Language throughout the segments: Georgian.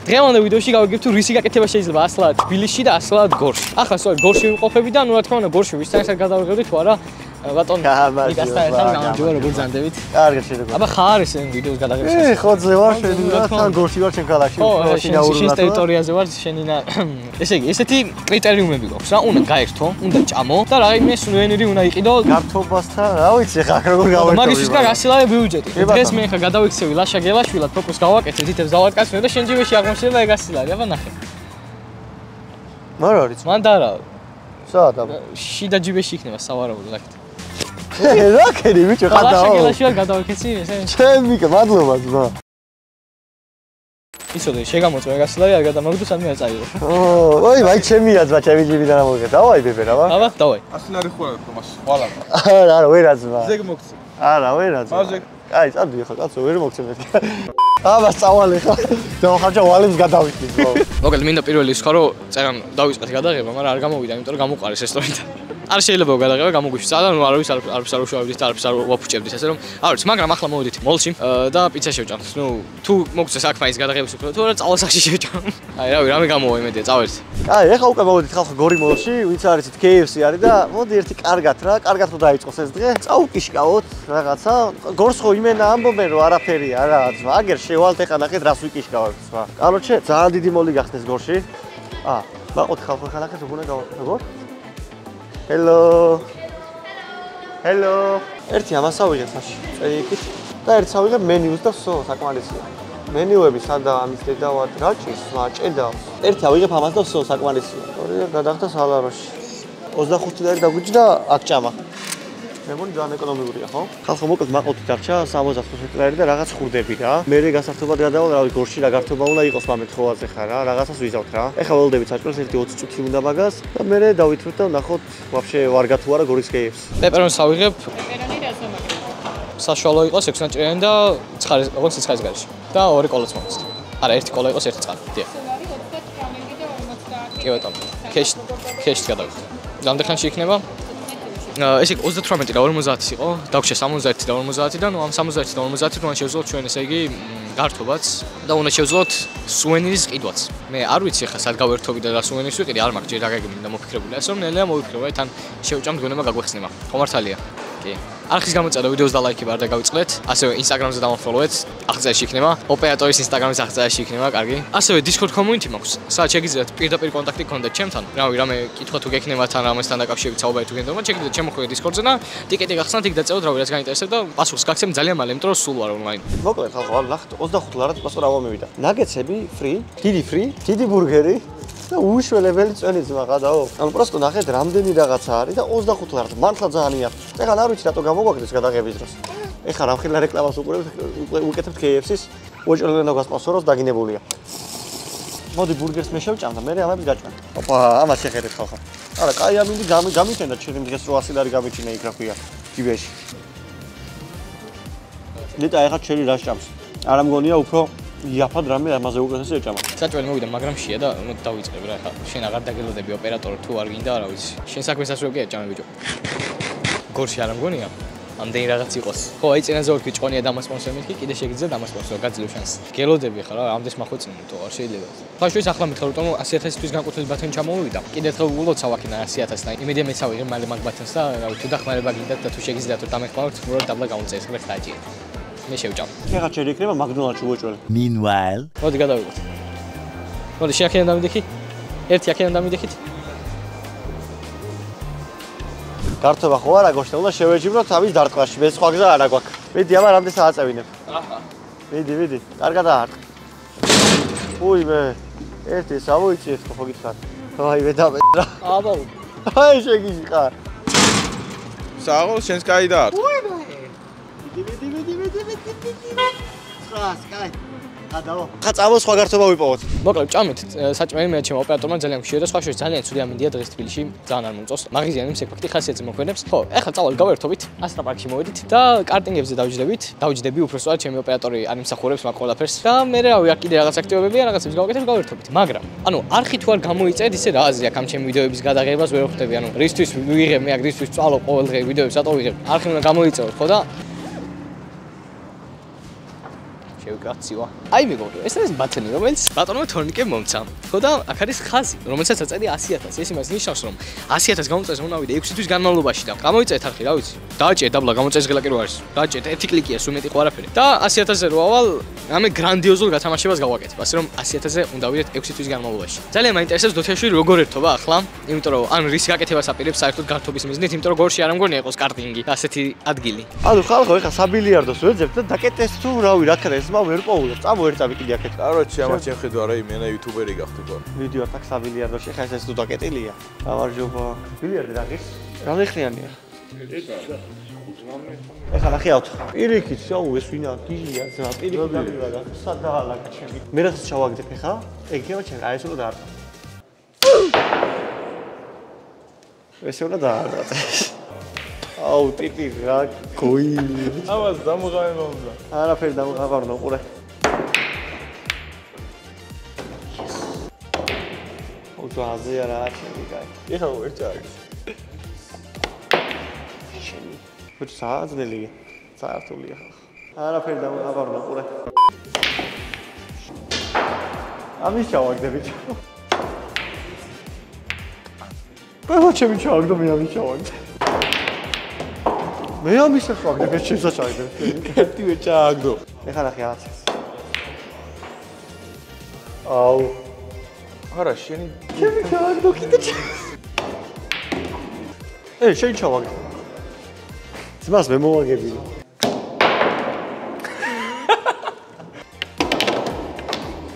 დღევანდელ ვიდეოში გავიგებ თუ რისი გაკეთება შეიძლება ასლად თბილისში და ასლად გორში. ახლა სწორედ გორში ვიმყოფები და ნუ რა თქმა უნდა გორში ვისთან ერთად გადავიღებდით თუ არა ბატონ მიდასთან ერთად გამარჯობა როგორ ზანდებით? კარგად შეგვიძლია. აბა ხარ ეს ვიდეოს გადაღებაში? ხო ზე ვარ შენი რა თან გორში ვარ ჩემ ქალაქში. შენ ტერიტორიაზე ვარ შენინა. ესე იგი ესეთი კრიტერიუმები გვაქვს რა უნდა გაერთო, უნდა ჭამო და რაიმე სუვენირი უნდა იყიდო გართობასთან რა ვიცი ხა როგორ გავერთო. მაგის ვისგან ასილავე ბიუჯეტი. დღეს მე ხა გადავიქცევი ლაშა გელაშვილად ფოკუს გავაკეთებ თითებს დავარკაცნე და შენ ჯიბეში აღმოჩნდება ეგ ასილავე აბა ნახე. მარ არის? მან და რა. საათ აბა. შიდა ჯიბეში იქნება სავარაუდო ლაკეთ. რა ქერი ბიჭო ხარ და. ლაშა გელაშვილად გადავიქცი ესე. ჩემი მადლობა ძმა. ისოდე შეგამოწმე ეგ ასილავე არ გადამაგდო სამი არ წაიღო. ოი ვაი ჩემია ძმა ჩემი ჯიბიდან ამოგე. დავაი ბებე რა ვა. აბა დავაი. ასილარი ხوارებ თომას ხვალა. არა ვერა ძმა. ზეგ მოგცე. არა ვერა ძმა. ზეგ. აი წავდი ხა კაცო ვერ მოგცე მე. აბა წავალე ხა. დავხარჯა ვალებს გადავიხდი ძმა. მოკლედ მინდა პირველი ის ხარ რომ წერან დავიწყეთ გადაღება, მაგრამ არ გამოვიდა, იმიტომ რომ გამოყარეს რესტორანით. არ შეიძლება გადაღება გამოგვიშვი და ნუ არავის არ უშავებდით და არ ვაფუჭებდით, ასე რომ არ ვიცი, მაგრამ ახლა მოვიდით მოლში და პიცა შევჭამთ. ნუ თუ მოგწეს საქმე ის გადაღების უფრო თუ არა წავასახში შევჭამ. აი რავი, რამე გამოვა იმედია, წავერთ. აი ეხლა უკვე მოვიდით ხალხო გორი მოლში, ვინც არიცით KFC არის და მოდი ერთი კარგად თუ დაიწყოს ეს დღე, წაუკიშკავოთ რაღაცა. გორს ხო იმენა ამბობენ რომ არაფერია რა, ძმა. აგერ შევალთ ეხლა ნახეთ რას ვიკიშკავებთ, ძმა. კაროჩე, ძალიან დიდი მოლი გახსნეს გორში. მაყოთ ხალხო ხა ნახეთ როგორ გავაკეთე როგორ? Hello. Hello. ერთი ამას ავიღეთ მაშინ. წელი იქით და ერთს ავიღებ მენიუს და ვსო, საკმარისია. მენიუები სადაა ამის დედავად რაჭის, ჭედავს. ერთი ავიღებ ამას და ვსო, საკმარისია. ორი გადახდა სალაროში. 25 ლარი დაგვიჯდა აქ ჭამა. მე მგონი ძალიან ეკონომიკურია, ხო? ხალხო მოკლედ მაყოთ დარჩა 75 ლარი და რაღაც ხურდები რა. მე გასართობად გადავალ, რავი, გორში რა გართობა უნდა იყოს მამეთ ხოვაზე ხარ რა, რაღაცას ვიზავთ რა. ეხლა ველოდებით საჭმელს ერთი 20 წუთი უნდა მაგას და მე დავითვრით და ნახოთ ვაფშე ვარგა თუ არა გორის KFC. პეპერონს ავიღებ. პეპერონი რასო მაგას? საშუალო იყოს 6 ნაჭრიანი და ცხარი, როგორც ცხარის გარეშე. და ორი კოლაც მომწთ. არა, ერთი კოლა იყოს, ერთი წყალი. დიახ. სოლარი 30 გრამები და 50. კი ბატონო. ქეშით გადავიხდი. რამდენ ხანში იქნება? ესე 38 და 50 იყო, დაგვშე 70 და 50 და ნუ ამ 70 და 50-ით უნდა შევძლოთ ჩვენ ესე იგი გართობაც და უნდა შევძლოთ სუვენირის ყიდვაც. მე არ ვიცი ხა სად გავერთობი და რა სუვენირს ვიყიდე, არ მაქვს ჯერ რა გაგები და მოფიქრებული. ასე რომ ნელია მოვიქრება, თან შევჭამ გონება გაგვეხსნება. ხომართალია. კი. არხის გამოწერა ვიდეოს და ლაიქი ბარ და გავიწყლეთ. ასევე Instagram-ზე დავამფოლოვეთ. აღწერაში იქნება. ოპერატორის Instagram-ის აღწერაში იქნება, კარგი. ასევე Discord community მაქვს. სადაც შეგიძლიათ პირდაპირ კონტაქტი გქონდეთ ჩემთან. რავი, რამე კითხვა თუ გექნება თან რამესთან დაკავშირებით საუბარი თუ გენდობა, შეგიძლიათ შემოხვიდეთ Discord-ზე და ტიკეტი გახსნათ, იქ დაწევოთ, რავი, რაც გაინტერესებთ და პასუხს გაგცემ ძალიან მალე, იმიტომ რომ სულ ვარ ონლაინ. მოკლედ ხალხო, ნახეთ 25 ლარად პასუხი მივიდა. ნაგეცები free, დიდი ბურგერი და უშველებელი წვენი ძმა გადაო. ანუ პროსტო ნახეთ რამდენი რაღაცა არის და 25 ლარად მართლა ძალიან იაფი. ეხლა არ ვიცი რატო გამოგვაგდეს გადაღების დროს. ეხლა რამხელა რეკლამას უკეთებთ KFC-ს, უეჭველენ და გასპონსოროს დაგინებულია. მოდი ბურგერს მე შევჭამ და მე ამებს გაჭამ. ოპა, ამას შეხედეთ ხალხო. არა, კაი ამინდი გამიტენდა ჩემი დღეს 800 ლარი გამიჩინა იქ რა ქვია, ჯიბეში. ნეტა ეხლა ჩერი რას ჭამს? არა მგონია უფრო იაფად რამე ამაზე უკეთესი ეჭამა. საჭმელი მოვიდა, მაგრამ შეა და დავიწყებ რა ხა. შენ აღარ დაგელოდები ოპერატორი თუ არ გინდა რა ვიცი. შენ საქმესაც რო გეჭამე ბიჭო. გორში არ მგონია? ამდენი რაღაც იყოს. ხო, აი წინაზე ვთქვი ჭონია დამასპონსორი მეთქი, კიდე შეგიძლია დამასპონსორო, გაძლევ შანსს. გელოდები ხარ რა, ამდენს მახვეწინე თუ არ შეიძლება. ფაშვის ახლა მითხრა რომ 100,000-თვის განკუთვნილ ბათონი ჩამოვიდა. კიდე ერთხელ ულოცავ აქედან 100,000 და იმედია მეც ავიღებ მალე მაგ ბათონს და რავი, თუ დახმარება გინდათ და თუ შეგიძლიათ რომ დამეხმაროთ, უბრალოდ დაბლა გაუნწეს, ხლეთ დაჭირეთ. მე შევჭამ. ეხლა ჩერი იქნება მაგდონალდში უეჭველი. Meanwhile, მოდი გადავიღოთ. მოდი შეაქიდან დამიდექი. ერთი აქედან დამიდექით. გართობა ხო არა გოშტა, უნდა შევეჯიბროთ ამის დარტყმაში, მე სხვა გზა არა გვაქვს. ვიდი, აბა რამდენს აწევინებ. აჰა. ვიდი, კარგად აარტყ. უი მე, ერთი სამოიწიეთ ხო გითხარ. აი მე და რა. აბა. აი შეგიჭყარ. საღო შენს კაი და არ. უი მე. ვიდი. ხას, კაი. გადაო. ხა წამო სხვა გართობა ვიპოვოთ. მოკლედ ჭამეთ საჭმელი მე ჩემო ოპერატორმა ძალიან მშვიდია და სხვა შორის ძალიან ცუდი ამინდია დღეს თბილისში ძალიან არ მომწონს. მაღაზიანი მსეფაქტი ხასიათზე მოქმედებს. ხო, ეხლა წავალ გავერთობით, ასტრაპარკში მოვედით და კარტინგებზე დავჯდები უბრალოდ ჩემი ოპერატორი არ იმსახურებს მაგ ყველაფერს და მე რავი აქ კიდე რაღაც აქტივობებია, რაღაცებს გავაკეთებ გავერთობით. მაგრამ, ანუ არხი თუ არ გამოიწედ ისე რა აზრი აქვს ამ ჩემი ვიდეოების გადაღებას ვერ ხვდები, ანუ რისთვის ვიღებ მე აქ რისთვის წვალო ყოველ დღე ვიდეოებს რატო ვიღებ? არხი უნდა გამოიწევოთ, ხო და კაცივა. აი მეგობრო, ეს არის ბატონი, რომელიც ბატონმა თორნიკე მომცა. ხო და აქ არის ხაზი, რომელსაც აწერი 100.000. ეს იმას ნიშნავს, რომ 100.000 გამოწეს უნდა ავიდე 6 თვის განმავლობაში და გამოიწეთ ახლა, რა ვიცი. დააჭე დაბლა გამოწეს ღილაკი რო არის. დააჭე ერთი კლიკია, სულ მეტი ყარაფერი. და 100.000-ზე რო ავალ, რამე გრანდიოზულ გათამაშებას გავაკეთებ. ასე რომ 100.000-ზე უნდა ავიდეთ 6 თვის განმავლობაში. ძალიან მაინტერესებს დოთიაში როგორ ერთობა ახლა, იმიტომ რომ ან რის გაკეთებას აპირებს საერთოდ გართობის მიზნით, იმიტომ რომ გორში არ ამგონია იყოს კარტინგი და ასეთი ადგილი. ანუ ხალხო ეხა საბილიარდოს ვეძებთ და დაკეტეს თუ რავი რა ქნა ეს მა ვერ პოულებს. წამო ერთ წამი კიდე აქეთ. კაროჩი ამას შეხედო არა იმენა იუთუბერი გახდება. ვიდეო აკ საბილიარდოში ეხა ეს თუ დაკეტილია. გამარჯობა. ბილიარდი რა გის? რამდენხნიანია? ეხლა ნახე ავთ. პირიქით, აუ ეს ვინა გილია ძმა, პირიქით დამივა და სადაალაგა ჩემი. მე რაღაც ჩავაგდებ ეხლა, ეგევა ჩემ, აი ეს უნდა დაარტყა. ეს უნდა დაარტყა. აუ ტიპი რა გოილი. ამას დამღაება უნდა. არაფერი დამღავარნო ყურე. აუ ძაზე არა ჩემი კაი. ეხლა ვერ ჩააგე. ვით სააძნელია. საერთულია. არაფერი დამღავარნო ყურე. ამის ჩავაგდები. ყველა ჩემი ჩავაგდო მე ამის ჩავაგდე. მე ამის ჩავაგდე, მე შეცაჩაგდე. ერთივე ჩააგდო. ეხლა ნახე რაღაც. აუ. არა, შენი ჩემი ჩავაგდო კიდე. შენ ჩავაგდე. ძმას მე მოვაგები.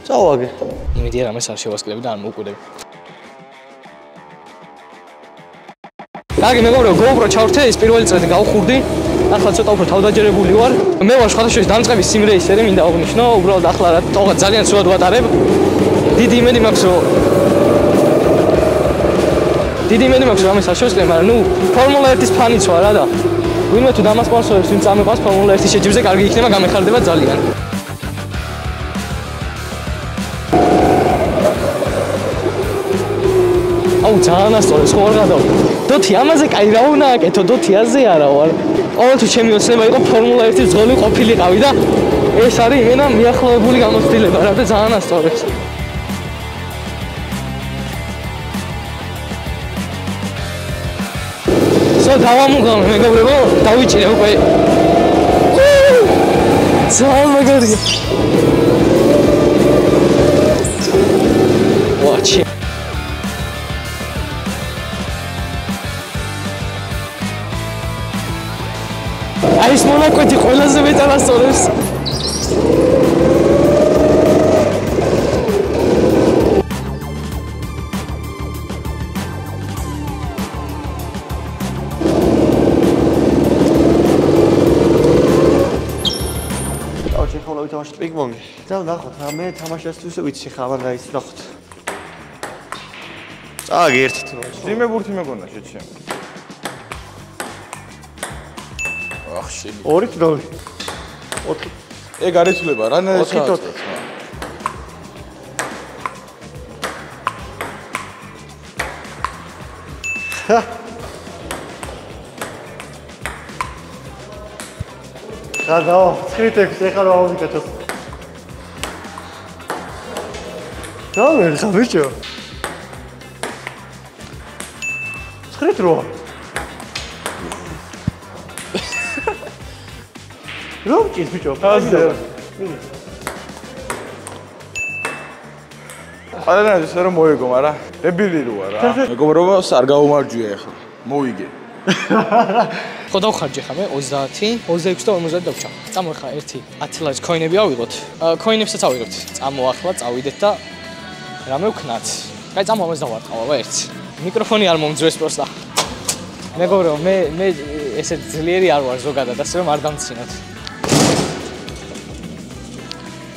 წავაგე. იმედია რამეს არ შევასკლები და არ მოვკვდები. კარგი მეგობრო, GoPro ჩავრთე, ის პირველი წრედი გავხურდი. ახლა ცოტა უფრო თავდაჯერებული ვარ. მე ვარ სხვადასხვა დამწყების სიმრეისერი, მინდა აღნიშნო, უბრალოდ ახლა რა თქმა უნდა ძალიან სულად ვატარებ. დიდი იმედი მაქვს, რომ ამას არ შევასწავლე, მაგრამ ნუ ფორმულა 1-ის ფანიც ვარ რა და ვინმე თუ დამასპონსორებს, ვინ წამეყავს ფორმულა 1-ის შეჯიბზე, კარგი იქნება, გამეხარდება ძალიან. აუ ძალიან ასწორებს ხო არ გადავა. დოთი ამაზე კაი რა უნდა აკეთო, დოთი აზე არა ვარ. ყოველთვის ჩემი ოცნება იყო ფორმულა 1-ის ძღოლი ყოფილიყავი და ეს არის იმენა მიახლოებული გამოცდილება რა და ძალიან ასწორებს. დავამუღამე მეგობრებო, დავიჭირე უკვე. ძალიან მაგარია. ვაჩი. აი ეს მონაკვეთი ყველაზე მეტად ასწორებს. თამაშობ პინგ-პონგი. და ნახოთ, მე თამაშას თუ ისე ვიცი ხა, ამან გაიც ნახოთ. წააგე ერთი თამაში. ძიმე ბურთი მეგონა შეჩემ. ახ შენი. 2-0. 4. ეგ არ იცვლება, რანაირად ჩააწყვეტ. გადავა, 9-6 ეხლა რა ავიკეთო. დავერ ხა ბიჭო. 9-8. რომკის ბიჭო, ფაზა. არა, ეს რა მოიგო, მაგრამ დებილი როა რა. მეგობრობას არ გაუმარჯვია ეხლა. მოვიგე. ხო დავხარჯე ხა მე 30, 26 და 50 დავჭა. წამო ხა ერთი 10 ლარის კოინები ავიღოთ. კოინებსაც ავიღოთ. წამო ახლა წავიდეთ და რამე ვქნათ. კაი წამო ამას დავარტყავ ერთი. მიკროფონი არ მომძრეს პროსტა. მეგობრო, მე ესე ძლიერი არ ვარ ზოგადად, ასე რომ არ დამცინოთ.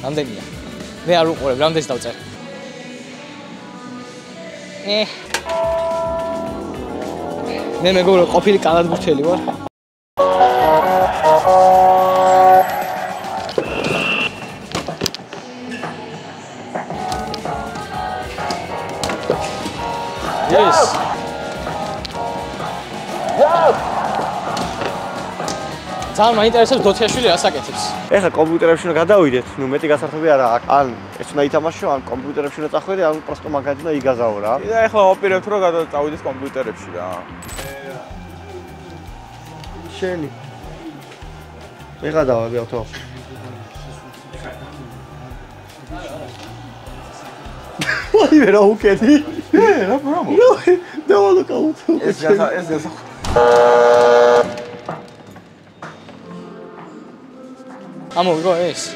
რამდენია? მე არ უყურებ, რამდენს დავწერ? მე მეგობრო, ყოფილი კალათბურთელი ვარ. Yes. ძალიან მაინტერესებს დოთიაშვილი რას აკეთებს. ეხლა კომპიუტერებში უნდა გადავიდეთ, ნუ მეტი გასართობი არა, ან ეს უნდა ითამაშო, ან კომპიუტერებში უნდა წახვიდე, ან პროსტო მაგათ უნდა იგაზავო რა. და ეხლა ვაპირებთ რომ გადავიდეს კომპიუტერებში რა. შენი. მე გადავაგე ავტო. ვაიმე რა უკედი? რა პრობლემა? დავალო კაუტო. ეს ამოვიღო ეს.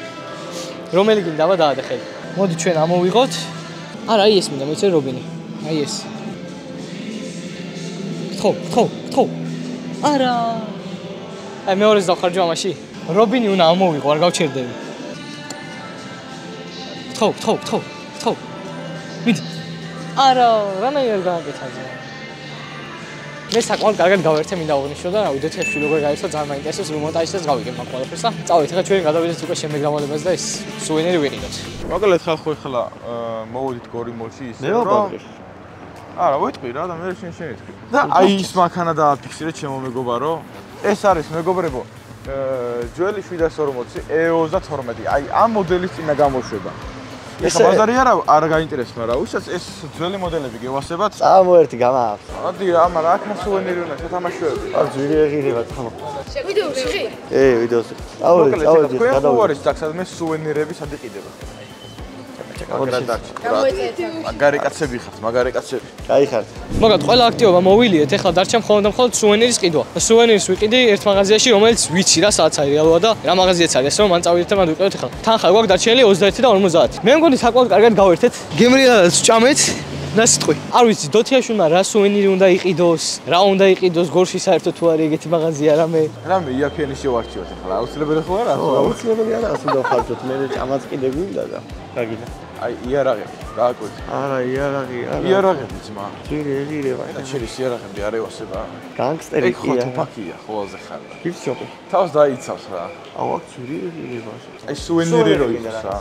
რომელი გინდა დაადე. მოდი ჩვენ ამოვიღოთ. არა, აი ეს მინდა, მოიცე რობინი. აი ეს. ხო. არა. აი მეორეს დავხარჯო ამაში. რობინი უნდა ამოვიღო, არ გავჩერდები. ხო. მიდი. არა, რანაირად გააკეთა. მე საკმაოდ კარგად გავერთე მინდა აღნიშნო და უდეთებში როგორ გაიხსნა ძალიან მაინტერესებს რომ მონტაჟსაც გავიგებ მაგ ყველაფერს და წავით ახლა ჩვენ გადავიდეთ უკვე შემდეგ გამოდებას და ეს სუვენირი ვიყიდოთ. მაგალითად ხალხო ეხლა მოვოდით გორი მოლში ის მე ვაბაღე. არა, ვიტყვი რა და მე შენ იტყვი. და აი ის მანქანა დააფიქსირე ჩემო მეგობარო. ეს არის მეგობრებო ჯველი 740 E32. აი ამ მოდელის წინა გამოშვება. ეხლა ბაზარი არ გაინტერესებს, მაგრამ უშავს ეს ძველი მოდელები გევასებათ. წამოერთი გამაქვს. ადი რა, მაგრამ აქ სუვენირი უნდა შეთამაშოები. არ ძვირიღირება თხო. ვიდეოში ხი? ვიდეოში. წავედი, გადავიდეთ. აქ სადმე სუვენირები სად იყიდება. მაგარი კაცები ხართ, მაგარი კაცები. გაიხართ. მაგათ ყველა აქტივობა მოვილიეთ, ეხლა დარჩა მხოლოდ სუვენირის ყიდვა. სუვენირის ვიყიდი ერთ მაღაზიაში, რომელიც ვიცი რა საათს არის რეალურად და რა მაღაზიაც არის, ასე რომ მან წავიდეთ და მან ვიყიდოთ ეხლა. თანხა გვაქვს დარჩენილი 21 და 50. მე მგონი საკმაოდ კარგად გავერთეთ. გემრიელადაც ვჭამეთ. და სიტყვი. არ ვიცი, დოთიაშვილმა რა სუვენირი უნდა იყიდოს, რა უნდა იყიდოს გორში საერთოდ თუ არის ეგეთი მაღაზია რამე. რამე იაფიანი შევარჩიოთ ეხლა. აუცილებელი ხო არა? აუცილებელი არა, ასე დავხარჯოთ. მე ჭამაც კიდე გვინდა და გაგიდა. აი იარაღები, რა აკვეთ. არა, იარაღი არა. იარაღები ძმა. ძვირიღირება. და ჩერის იარაღები არ ევასება. განგსტერი ხო თოფაქია, ხოლმე ხარ. გიფშოპი. თავს დაიცავს რა. აუ აქ ძვირიღირება. აი სუვენირი რო იყოს რა.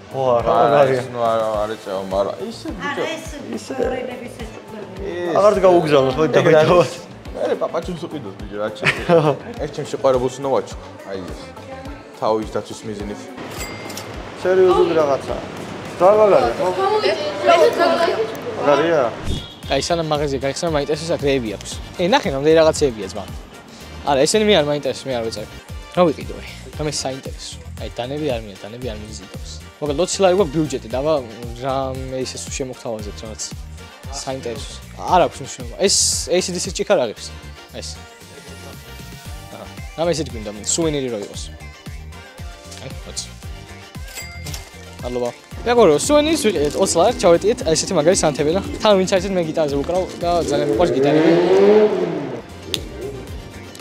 ხო არა, არის. ნუ არ ეწევა, მაგრამ ისე ბიჭო. ისე. აღარ გაუგზავნო ხო დაგითავოთ. მე პაპაჩოს უყიდოთ ბიჭო, რა ჩეკი. ეს ჩემ შეყვარებულს უნდა ვაჩქო. აი ეს. თავის დაცვის მიზნით. სერიოზული რაღაცა. დავაგალე, ხო? მაგარია. აი სანამ მაღაზია გაიხსნა, მაინტერესებს აქ რეები აქვს. ნახე რამდენი რაღაცეებია ძმა. არა, ესენი მე არ მაინტერესებს, მე არ ვეწერ. რა ვიყიდო აი? და მე საინტერესო. აი დანები არ მიზიდავს. მაგრამ 20 ლარი გვაქვს ბიუჯეტი და რა მე ისე სულ შემოგთავაზებთ რაღაც საინტერესო. არ აქვს მნიშვნელობა. ეს ACDC ჭიქა რა ღირს? ეს. აჰა. რა მე ისეთი გვინდა სუვენირი რო იყოს. აი, 20. მადლობა. მეგობრებო, სუვენირის ვიყიდეთ 20 ლარი, ჩავეტიეთ ესეთი მაგარი სანთები და თან ვინც აიცეთ მე გიტარაზე ვუკრავ და ძალიან მიყვარს გიტარები.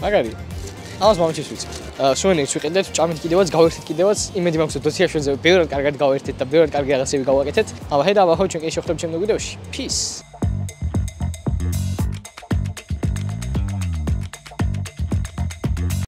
მაგარი. ამას მომჩის ვიცი. სუვენირს ვიყიდეთ, ჭამით კიდევაც, გავერთეთ კიდევაც, იმედი მაქვს რომ დოთიაშვილზე ბევრად კარგად გავერთეთ და ბევრად კარგი რაღაცები გავაკეთეთ. აბა, ჰედა, აბა, ხო ჩვენ კი შევხვდებით ჩემს ვიდეოში. Peace.